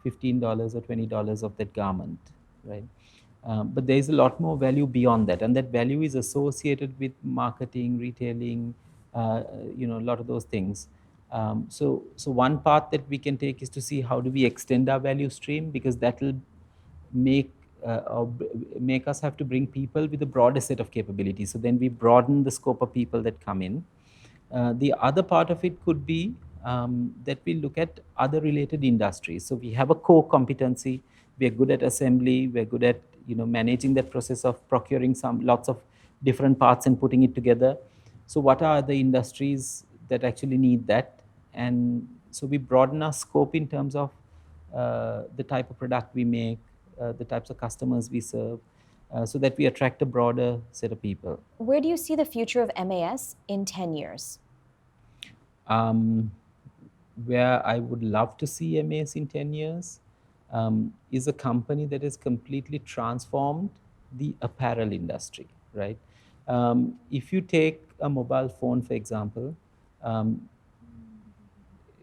S2: $15 or $20 of that garment, right? But there is a lot more value beyond that, and that value is associated with marketing, retailing, a lot of those things. So one path that we can take is to see how do we extend our value stream, because that will make make us have to bring people with a broader set of capabilities. So then we broaden the scope of people that come in. The other part of it could be that we look at other related industries. So we have a core competency. We are good at assembly. We're good at managing that process of procuring some lots of different parts and putting it together. So what are the industries that actually need that? And so we broaden our scope in terms of the type of product we make, the types of customers we serve, so that we attract a broader set of people.
S1: Where do you see the future of MAS in 10 years?
S2: Um, where I would love to see MAS in 10 years is a company that has completely transformed the apparel industry, right? If you take a mobile phone, for example, um,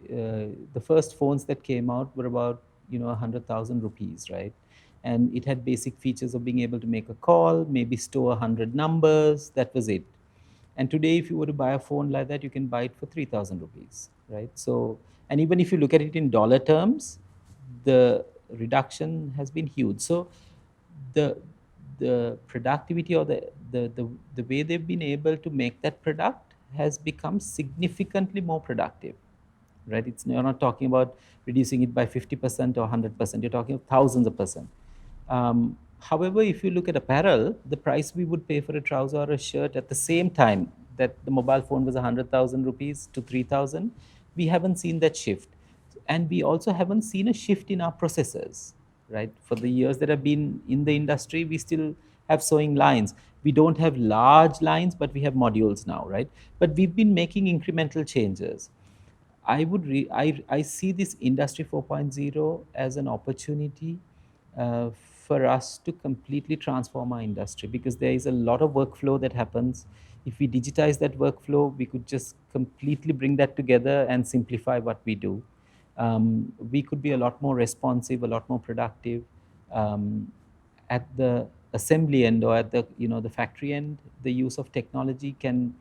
S2: the first phones that came out were about 100,000 rupees, right? And it had basic features of being able to make a call, maybe store 100 numbers. That was it. And today, if you were to buy a phone like that, you can buy it for 3,000 rupees, right? So, and even if you look at it in dollar terms, the reduction has been huge. So, the the productivity, or the way they've been able to make that product has become significantly more productive, right? You're not talking about reducing it by 50% or 100%. You're talking of thousands of percent. However, if you look at apparel, the price we would pay for a trouser or a shirt at the same time that the mobile phone was 100,000 rupees to 3,000, we haven't seen that shift. And we also haven't seen a shift in our processes, right? For the years that have been in the industry, we still have sewing lines. We don't have large lines, but we have modules now, right? But we've been making incremental changes. I see this industry 4.0 as an opportunity for us to completely transform our industry, because there is a lot of workflow that happens. If we digitize that workflow, we could just completely bring that together and simplify what we do. We could be a lot more responsive, a lot more productive. At the assembly end, or at the factory end, the use of technology can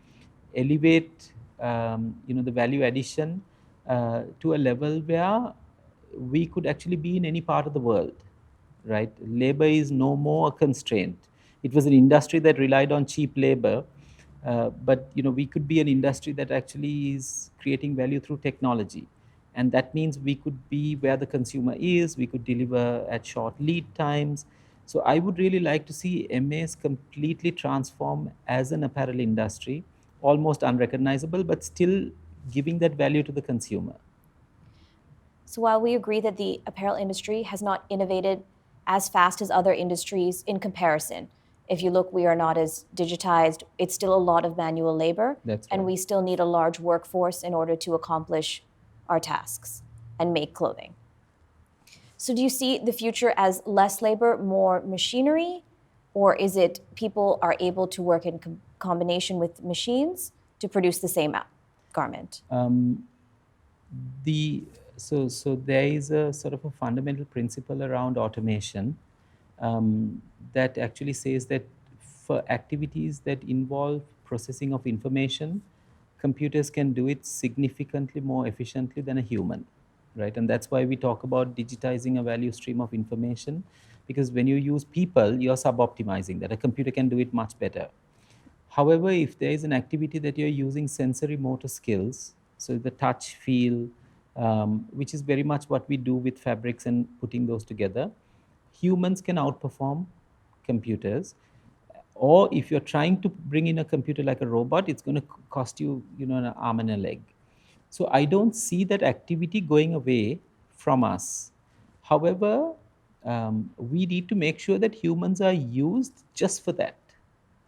S2: elevate the value addition to a level where we could actually be in any part of the world, right? Labor is no more a constraint. It was an industry that relied on cheap labor, but we could be an industry that actually is creating value through technology, and that means we could be where the consumer is. We could deliver at short lead times. So I would really like to see MAs completely transform as an apparel industry, almost unrecognizable, but still giving that value to the consumer.
S1: So while we agree that the apparel industry has not innovated as fast as other industries in comparison, if you look, we are not as digitized. It's still a lot of manual labor,
S2: That's
S1: and
S2: right.
S1: we still need a large workforce in order to accomplish our tasks and make clothing. So do you see the future as less labor, more machinery, or is it people are able to work in combination with machines to produce the same garment?
S2: The so there is a sort of a fundamental principle around automation, that actually says that for activities that involve processing of information, computers can do it significantly more efficiently than a human, right? And that's why we talk about digitizing a value stream of information, because when you use people, you're sub-optimizing that. A computer can do it much better. However, if there is an activity that you're using sensory motor skills, so the touch, feel, which is very much what we do with fabrics and putting those together, humans can outperform computers. Or if you're trying to bring in a computer like a robot, it's going to cost you, an arm and a leg. So I don't see that activity going away from us. However, we need to make sure that humans are used just for that,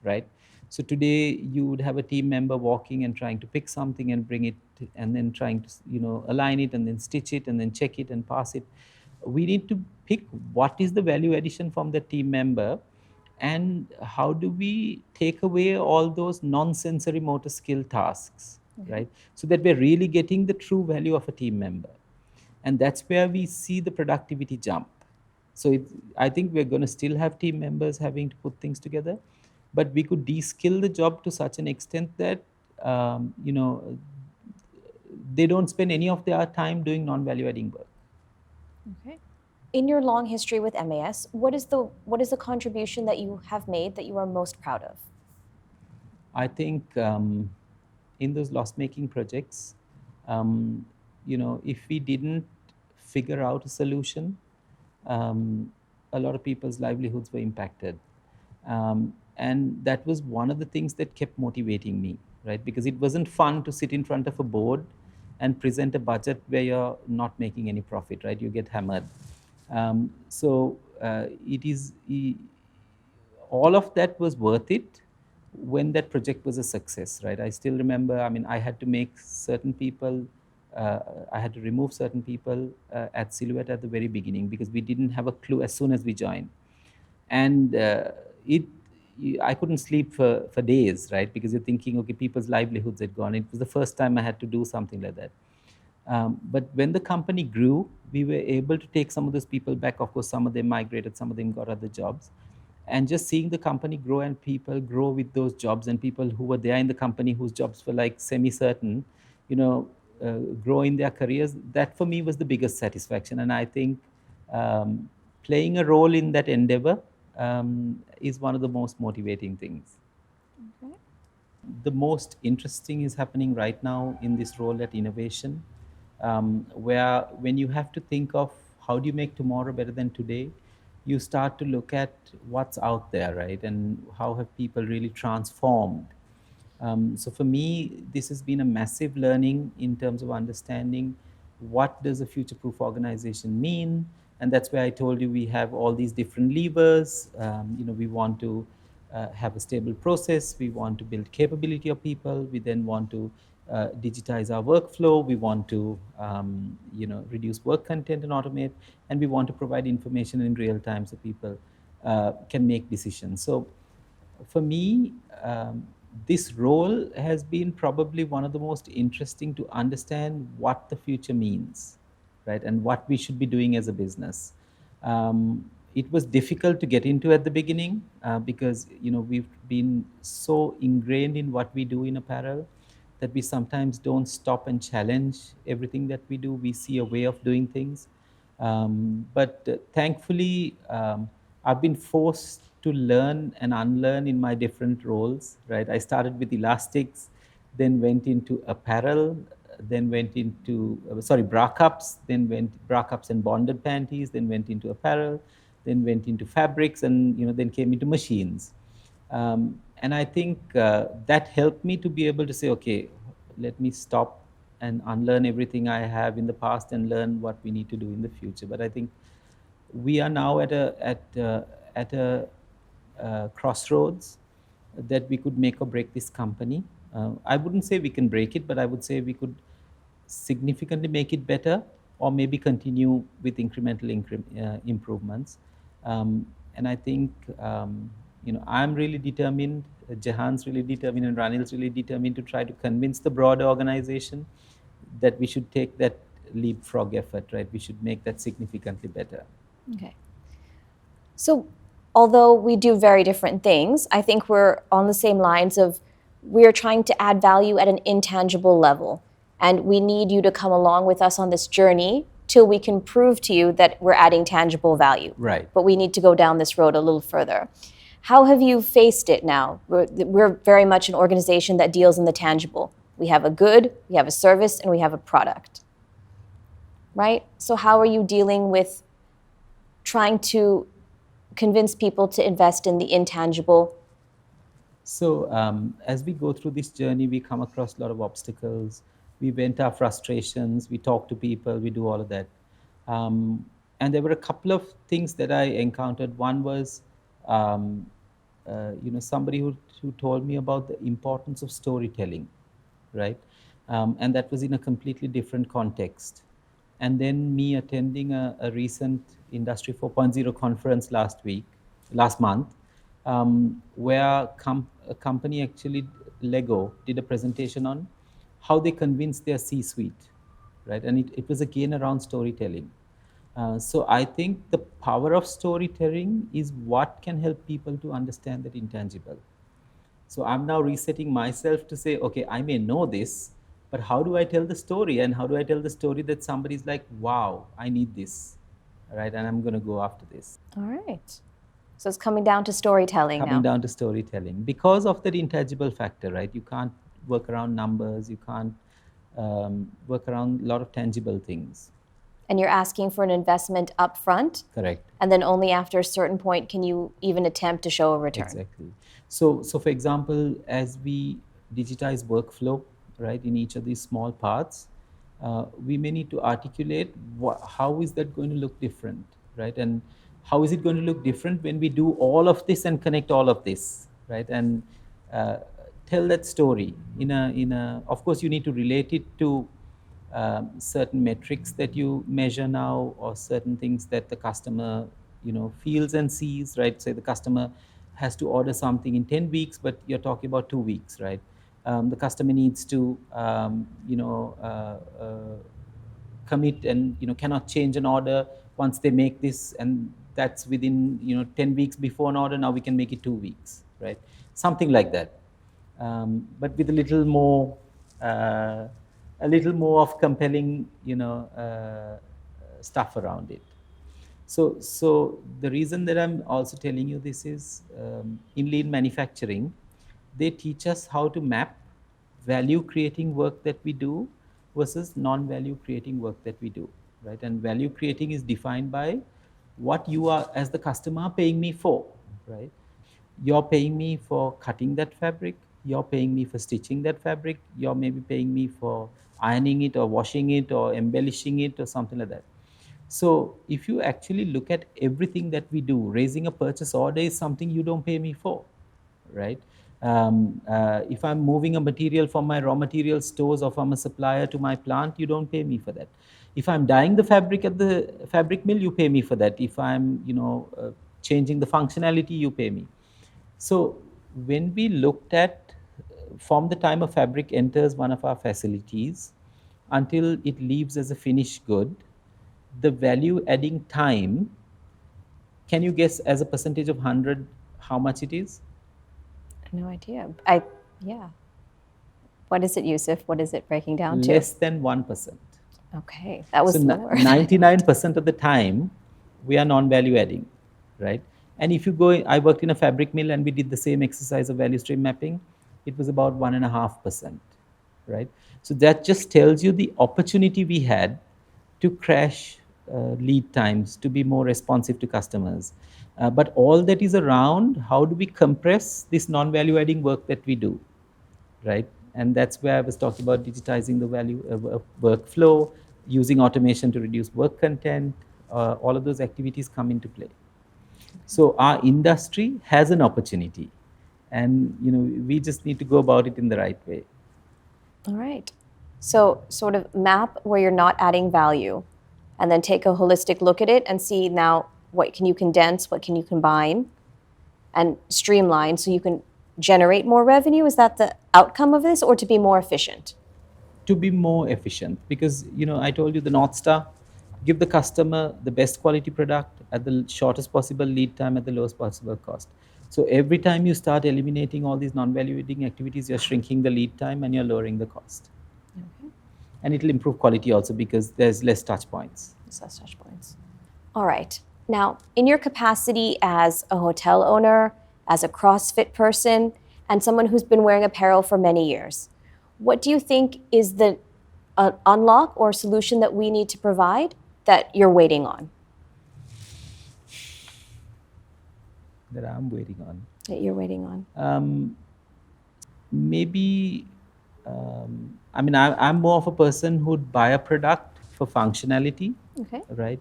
S2: right? So today you would have a team member walking and trying to pick something and bring it, and then trying to align it and then stitch it and then check it and pass it. We need to pick what is the value addition from the team member, and how do we take away all those non-sensory motor skill tasks, right? So that we're really getting the true value of a team member, and that's where we see the productivity jump. So I think we're going to still have team members having to put things together, but we could de-skill the job to such an extent that they don't spend any of their time doing non-value adding work.
S1: Okay. In your long history with MAS, what is the contribution that you have made that you are most proud of?
S2: I think in those loss-making projects, if we didn't figure out a solution, um, a lot of people's livelihoods were impacted. And that was one of the things that kept motivating me, right? Because it wasn't fun to sit in front of a board and present a budget where you're not making any profit, right? You get hammered. All of that was worth it when that project was a success, right? I still remember, I mean, I had to make certain people, I had to remove certain people at Silhouette at the very beginning because we didn't have a clue as soon as we joined. And it, I couldn't sleep for days, right? Because you're thinking, okay, people's livelihoods had gone. It was the first time I had to do something like that. But when the company grew, we were able to take some of those people back. Of course, some of them migrated, some of them got other jobs. And just seeing the company grow and people grow with those jobs, and people who were there in the company whose jobs were like semi-certain, you know, grow in their careers, that for me was the biggest satisfaction. And I think playing a role in that endeavor is one of the most motivating things.
S1: Okay.
S2: The most interesting is happening right now in this role at innovation, where when you have to think of how do you make tomorrow better than today, you start to look at what's out there, right? And how have people really transformed. So for me, this has been a massive learning in terms of understanding what does a future-proof organization mean. And that's where I told you we have all these different levers. We want to have a stable process. We want to build capability of people. We then want to digitize our workflow. We want to reduce work content and automate. And we want to provide information in real time so people can make decisions. So for me, this role has been probably one of the most interesting to understand what the future means, right? And what we should be doing as a business. It was difficult to get into at the beginning because we've been so ingrained in what we do in apparel that we sometimes don't stop and challenge everything that we do. We see a way of doing things. But thankfully, I've been forced to learn and unlearn in my different roles, right? I started with elastics, then went into apparel, then went into, bra cups, then went bra cups and bonded panties, then went into apparel, then went into fabrics, and then came into machines. And I think that helped me to be able to say, okay, let me stop and unlearn everything I have in the past and learn what we need to do in the future. But I think we are now at a crossroads that we could make or break this company. I wouldn't say we can break it, but I would say we could significantly make it better, or maybe continue with incremental improvements. And I think I'm really determined, Jahan's really determined, and Ranil's really determined to try to convince the broader organization that we should take that leapfrog effort, right? We should make that significantly better.
S1: Okay. So, although we do very different things, I think we're on the same lines of we're trying to add value at an intangible level. And we need you to come along with us on this journey till we can prove to you that we're adding tangible value.
S2: Right.
S1: But we need to go down this road a little further. How have you faced it now? We're very much an organization that deals in the tangible. We have a good, we have a service, and we have a product. Right? So how are you dealing with trying to convince people to invest in the intangible?
S2: So as we go through this journey, we come across a lot of obstacles. We vent our frustrations. We talk to people. We do all of that. And there were a couple of things that I encountered. One was, somebody who told me about the importance of storytelling, right? And that was in a completely different context. And then me attending a recent Industry 4.0 conference last month, where a company actually, Lego, did a presentation on how they convinced their C-suite, right? And it was again around storytelling. So I think the power of storytelling is what can help people to understand that intangible. So I'm now resetting myself to say, okay, I may know this, but how do I tell the story? And how do I tell the story that somebody's like, wow, I need this, right? And I'm going to go after this.
S1: All right. So it's coming down to storytelling now.
S2: Coming down to storytelling because of that intangible factor, right? You can't work around numbers. You can't work around a lot of tangible things.
S1: And you're asking for an investment up front.
S2: Correct.
S1: And then only after a certain point can you even attempt to show a return.
S2: Exactly. So for example, as we digitize workflow, right, in each of these small parts, we may need to articulate how is that going to look different, right? And how is it going to look different when we do all of this and connect all of this, right? And tell that story of course, you need to relate it to certain metrics that you measure now, or certain things that the customer feels and sees, right? Say the customer has to order something in 10 weeks, but you're talking about 2 weeks, right? The customer needs to commit and cannot change an order once they make this, and that's within 10 weeks before an order. Now we can make it 2 weeks, right? Something like that, but with a little more of compelling stuff around it. So the reason that I'm also telling you this is, in lean manufacturing, they teach us how to map value creating work that we do versus non-value creating work that we do, right? And value creating is defined by what you are, as the customer, paying me for, right? You're paying me for cutting that fabric. You're paying me for stitching that fabric. You're maybe paying me for ironing it or washing it or embellishing it or something like that. So if you actually look at everything that we do, raising a purchase order is something you don't pay me for, right? If I'm moving a material from my raw material stores or from a supplier to my plant, you don't pay me for that. If I'm dyeing the fabric at the fabric mill, you pay me for that. If I'm changing the functionality, you pay me. So when we looked at, from the time a fabric enters one of our facilities until it leaves as a finished good, the value adding time, can you guess as a percentage of 100 how much it is?
S1: No idea. Yeah. What is it, Yusuf? What is it breaking down to?
S2: Less than 1%.
S1: Okay, that
S2: So
S1: was lower.
S2: 99% of the time, we are non-value adding, right? And if you go, I worked in a fabric mill and we did the same exercise of value stream mapping. It was about 1.5%, right? So that just tells you the opportunity we had to crash lead times, to be more responsive to customers. But all that is around, how do we compress this non-value adding work that we do, right? And that's where I was talking about digitizing the value workflow, using automation to reduce work content. All of those activities come into play. So our industry has an opportunity, and we just need to go about it in the right way.
S1: All right. So, sort of map where you're not adding value, and then take a holistic look at it and see now what can you condense, what can you combine, and streamline so you can generate more revenue. Is that the outcome of this, or to be more efficient?
S2: To be more efficient, because I told you the North Star: give the customer the best quality product at the shortest possible lead time at the lowest possible cost. So every time you start eliminating all these non-value adding activities, you're shrinking the lead time and you're lowering the cost.
S1: Okay.
S2: And it'll improve quality also because there's less touch points.
S1: Assess touch points. All right. Now, in your capacity as a hotel owner, as a CrossFit person, and someone who's been wearing apparel for many years, what do you think is the unlock or solution that we need to provide that you're waiting on?
S2: That I'm waiting on.
S1: That you're waiting on.
S2: Maybe, I'm more of a person who'd buy a product for functionality,
S1: Okay.
S2: right?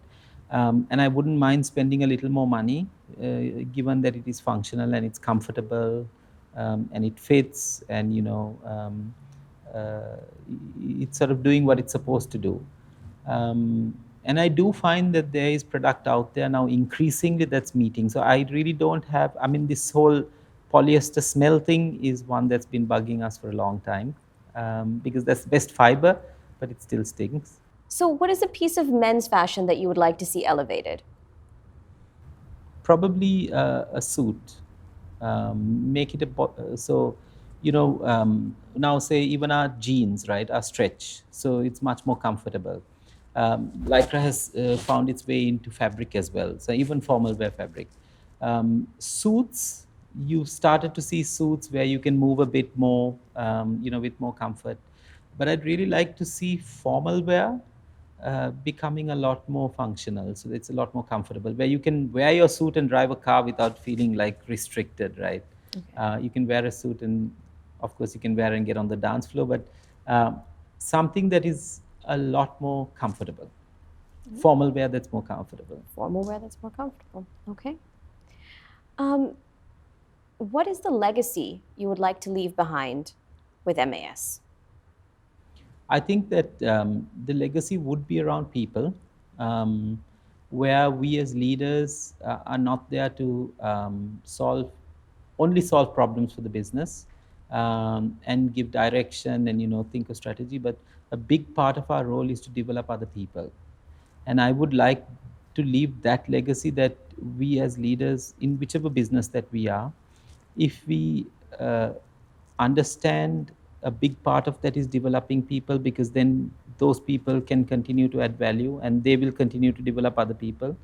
S2: And I wouldn't mind spending a little more money, given that it is functional and it's comfortable, and it fits, and uh, it's sort of doing what it's supposed to do. And I do find that there is product out there now increasingly that's meeting. So I really don't have, this whole polyester smell thing is one that's been bugging us for a long time, because that's best fiber, but it still stings.
S1: So, what is a piece of men's fashion that you would like to see elevated?
S2: Probably a suit. Make it so, now say even our jeans, right, are stretch, so it's much more comfortable. Lycra has found its way into fabric as well, so even formal wear fabric. Suits, you started to see suits where you can move a bit more, with more comfort. But I'd really like to see formal wear becoming a lot more functional. So it's a lot more comfortable, where you can wear your suit and drive a car without feeling like restricted, right? You can wear a suit, and of course, you can wear and get on the dance floor, but something that is a lot more comfortable. Formal wear that's more comfortable.
S1: Formal wear that's more comfortable. Okay. What is the legacy you would like to leave behind with MAS?
S2: I think that the legacy would be around people, where we as leaders are not there to solve problems for the business, and give direction and think of strategy. But a big part of our role is to develop other people, and I would like to leave that legacy, that we as leaders in whichever business that we are, if we understand a big part of that is developing people, because then those people can continue to add value and they will continue to develop other people.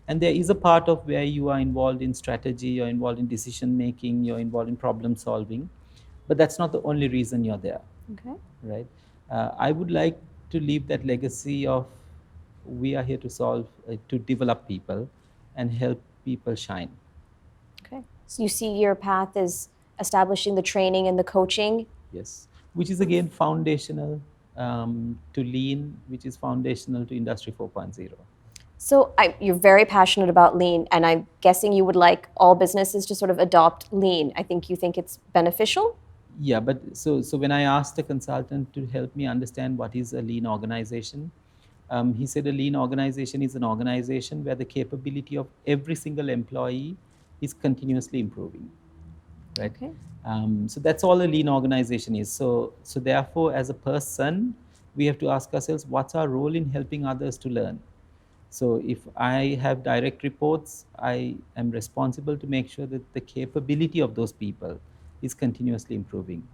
S2: And there is a part of where you are involved in strategy, you're involved in decision making, you're involved in problem solving, but that's not the only reason you're there.
S1: Okay.
S2: Right? I would like to leave that legacy of, we are here to to develop people and help people shine.
S1: Okay. So you see your path as establishing the training and the coaching.
S2: Yes, which is again foundational to lean, which is foundational to Industry 4.0.
S1: So you're very passionate about lean, and I'm guessing you would like all businesses to sort of adopt lean. I think you think it's beneficial.
S2: Yeah, but so when I asked a consultant to help me understand what is a lean organization, he said a lean organization is an organization where the capability of every single employee is continuously improving. Right?
S1: Okay.
S2: So that's all a lean organization is. So therefore, as a person, we have to ask ourselves, what's our role in helping others to learn? So if I have direct reports, I am responsible to make sure that the capability of those people is continuously improving.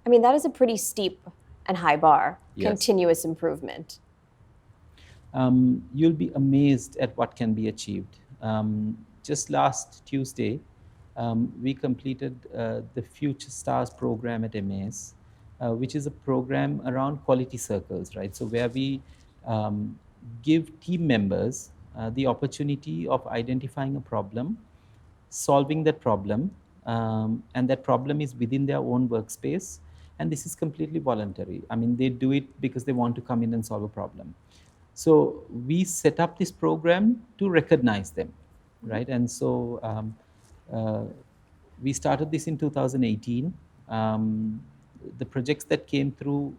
S1: I mean, that is a pretty steep and high bar.
S2: Yes.
S1: Continuous improvement.
S2: you'll be amazed at what can be achieved. Just last Tuesday, we completed the Future Stars program at MAS, which is a program around quality circles, right? So where we give team members the opportunity of identifying a problem, solving that problem, and that problem is within their own workspace. And this is completely voluntary. I mean, they do it because they want to come in and solve a problem. So we set up this program to recognize them, right? And so uh, we started this in 2018. The projects that came through,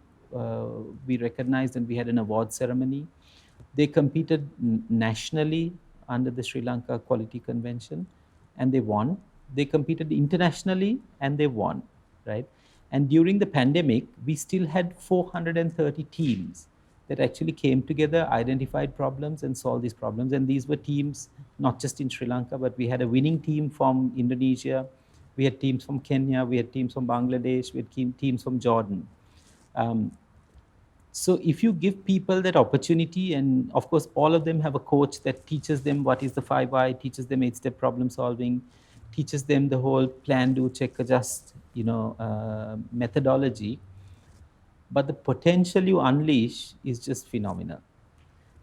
S2: we recognized, and we had an award ceremony. They competed nationally under the Sri Lanka Quality Convention, and they won. They competed internationally, and they won, right? And during the pandemic, we still had 430 teams that actually came together, identified problems, and solved these problems. And these were teams not just in Sri Lanka, but we had a winning team from Indonesia, we had teams from Kenya, we had teams from Bangladesh, we had teams from Jordan. Um, so if you give people that opportunity, and of course all of them have a coach that teaches them what is the 5 I, teaches them 8-step problem solving, teaches them the whole plan, do, check, adjust, methodology. But the potential you unleash is just phenomenal.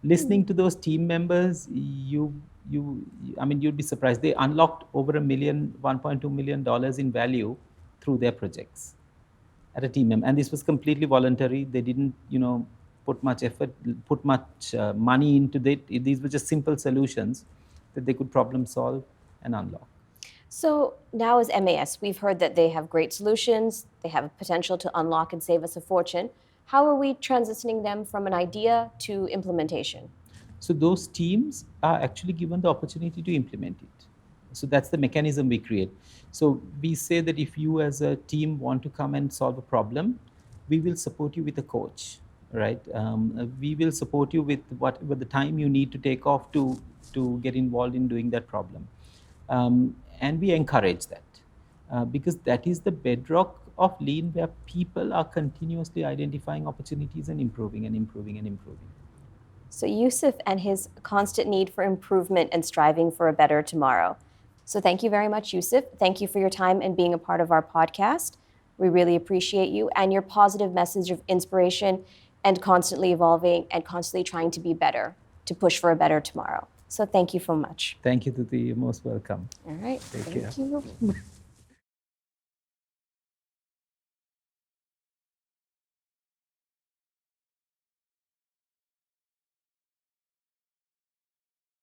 S2: Listening to those team members, I mean, you'd be surprised. They unlocked over $1.2 million in value through their projects at a team member. And this was completely voluntary. They didn't, put much effort, put much money into it. These were just simple solutions that they could problem solve and unlock.
S1: So now as MAS, we've heard that they have great solutions, they have a potential to unlock and save us a fortune. How are we transitioning them from an idea to implementation?
S2: So those teams are actually given the opportunity to implement it. So that's the mechanism we create. So we say that if you as a team want to come and solve a problem, we will support you with a coach, right? We will support you with whatever the time you need to take off to get involved in doing that problem. And we encourage that because that is the bedrock of lean, where people are continuously identifying opportunities and improving and improving and improving.
S1: So Yusuf and his constant need for improvement and striving for a better tomorrow. So thank you very much, Yusuf. Thank you for your time and being a part of our podcast. We really appreciate you and your positive message of inspiration and constantly evolving and constantly trying to be better, to push for a better tomorrow. So thank you so much.
S2: Thank you, Tuti. You're most welcome.
S1: All right.
S2: Take care.
S1: Thank you.